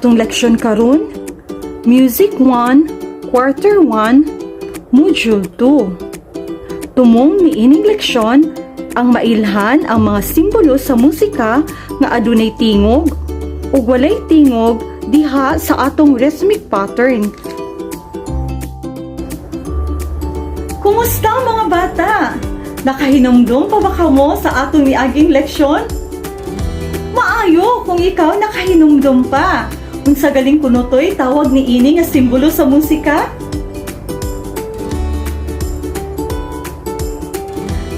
atong leksyon karon, Music 1, Quarter 1, Module 2. Tumong niining leksyon ang mailhan ang mga simbolo sa musika nga adunay tingog ug walay tingog diha sa atong rhythmic pattern. Kumusta mga bata? Nakahinumdum pa ba kamo sa atong niaging leksyon? Maayo kung ikaw nakahinumdum pa. Unsa galing kunutoy tawag ni ini nga simbolo sa musika?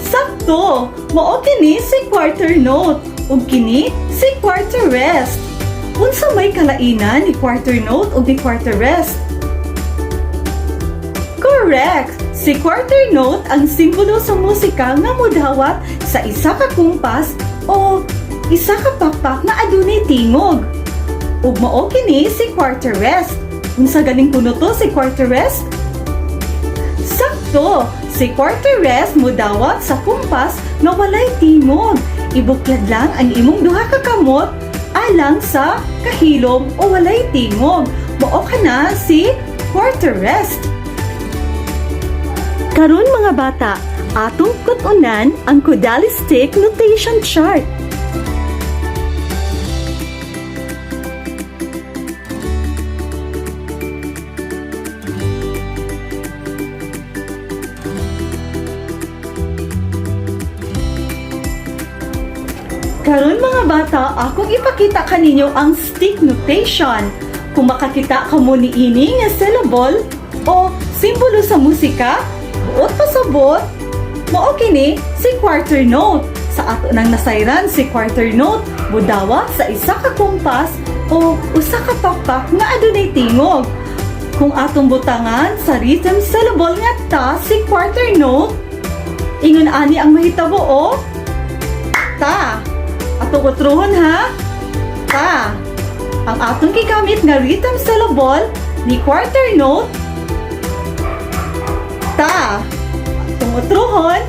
Sakto! Mao kini si quarter note ug kini si quarter rest. Unsa may kalainan ni quarter note ug ni quarter rest? Correct! Si quarter note ang simbolo sa musika nga modawat sa isa ka kumpas o isa ka pakpak na adunay tingog. Ug mao kini si quarter rest. Unsa ganing kuno to si quarter rest? Sakto! Si quarter rest modawat sa kumpas nga walay tingog. Ibuklad lang ang imong duha ka kamot alang sa kahilom o walay tingog. Mao kana si quarter rest. Karon mga bata, atong kut-unan ang codalistic notation chart. Karon mga bata, akong ipakita kaninyo ang stick notation. Kung makakita kamo ni ini nga syllable o simbolo sa musika, buot pasabot, mao kini si quarter note. Sa ato nang nasayran si quarter note, budawat sa isa ka kumpas o usa ka pakpak nga adunay tingog. Kung atong butangan sa rhythm syllable nga ta si quarter note, ingon ani ang mahitabo o ta. Atong utrohon ha? Ta. Ang atong gigamit nga rhythm syllable ni quarter note, ta. Atong utrohon,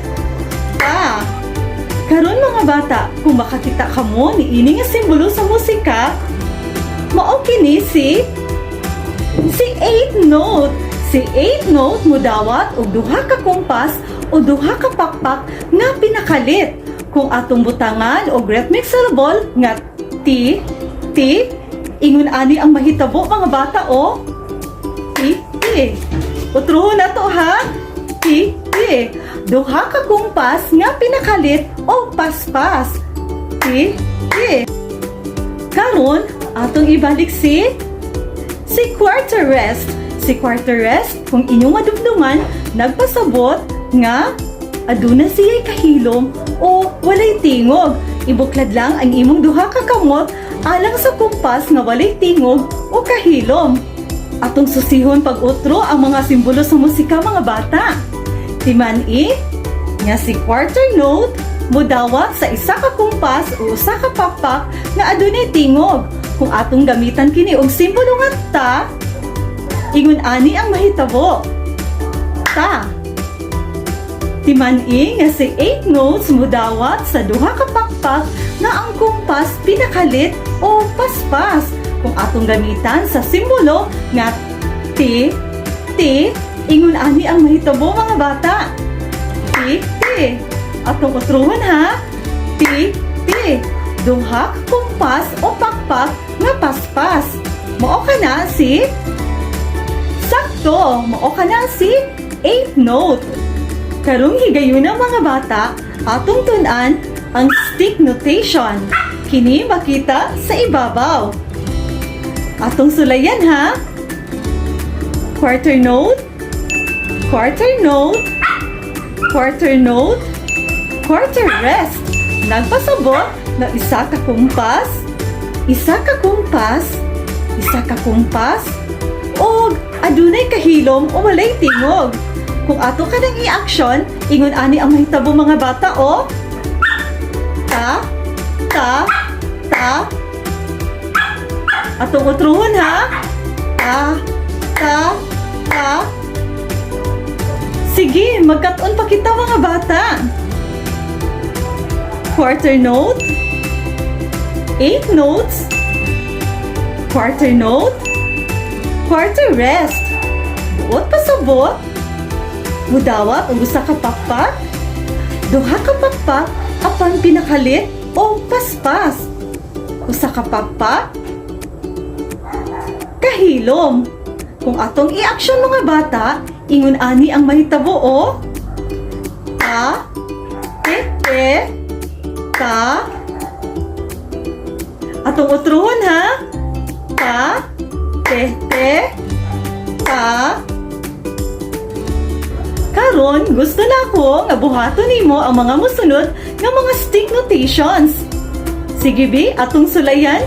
ta. Karon mga bata, kung makakita kamo ni ini nga simbolo sa musika, mao kini si 8th note. Si 8th note modawat og duha ka kumpas o duha ka pakpak nga pinakalit. Kung atong butangan og rhythmic syllable nga ti, ingon ani ang mahitabo mga bata o ti. Utrohon na to ha? Ti. Duha ka kumpas nga pinakalit o paspas. Ti. Karon atong ibalik si quarter rest. Si quarter rest kung inyong madumduman nagpasabot nga aduna siya'y kahilom o walay tingog. Ibuklad lang ang imong duha ka kamot alang sa kumpas nga walay tingog o kahilom. Atong susihon pag-utro ang mga simbolo sa musika mga bata. Timan-i nga si quarter note modawat sa isa ka kumpas o usa ka pakpak nga adunay tingog. Kung atong gamitan kini og simbolo nga ta, ingon ani ang mahitabo. Ta. Timan-i nga si 8 notes modawat sa duha ka pakpak nga ang kumpas pinakalit o paspas. Kung atong gamitan sa simbolo nga ti, ingon ani ang mahitabo mga bata. Ti. Atong utrohon ha? Ti. Duha ka kumpas o pakpak nga paspas. Mao kana si sakto, mao kana si 8th note. Karong higayon ng mga bata, atong tun-an ang stick notation. Kini makita sa ibabaw. Atong sulayan ha? Quarter note, quarter note, quarter note, quarter rest. Nagpasabot na isa ka kumpas, isa ka kumpas, isa ka kumpas, o adunay kahilom o walay tingog. Kung ato ka nang i-action, ingon ani ang mahitabo mga bata o ta. Atong utrohon ha? Ta. Sige, magkat-on pa kita mga bata. Quarter note, 8 notes, Quarter note, quarter rest. Buot pasabot. Mudawat ang usa ka pakpak. Duha ka pakpak apan pinakalit o paspas. Usa ka pakpak. Kahilom. Kung atong i-action mga bata, ingon ani ang mahitabo o. Ta, te, ta. Atong utrohon ha. Ta, te, ta. Karon, gusto na ako nga buhaton nimo ang mga mosunod nga mga stick notations. Sige bi, atong sulayan.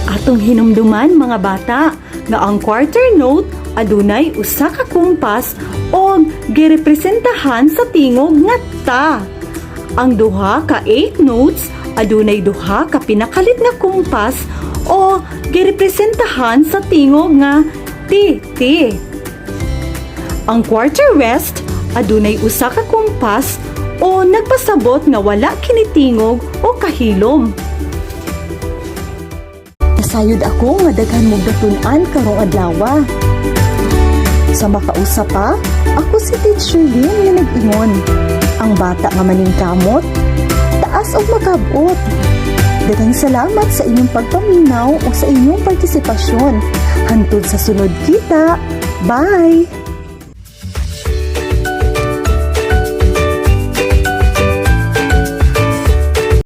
Atong hinumduman mga bata nga ang quarter note adunay usa ka kumpas o girepresentahan sa tingog nga ta. Ang duha ka eighth notes adunay duha ka pinakalit nga kumpas o girepresentahan sa tingog nga ti. Ang quarter rest adunay usa ka kumpas o nagpasabot nga wala kinitingog o kahilom. Nasayod ako nga daghan mong datun-an karong adlaw. Sa makausap pa, ako si Teacher Lynn nga nag-ingon. Ang bata nga maningkamot, taas og makabot. Daghang salamat sa inyong pagpaminaw o sa inyong partisipasyon. Hantod sa sunod kita. Bye!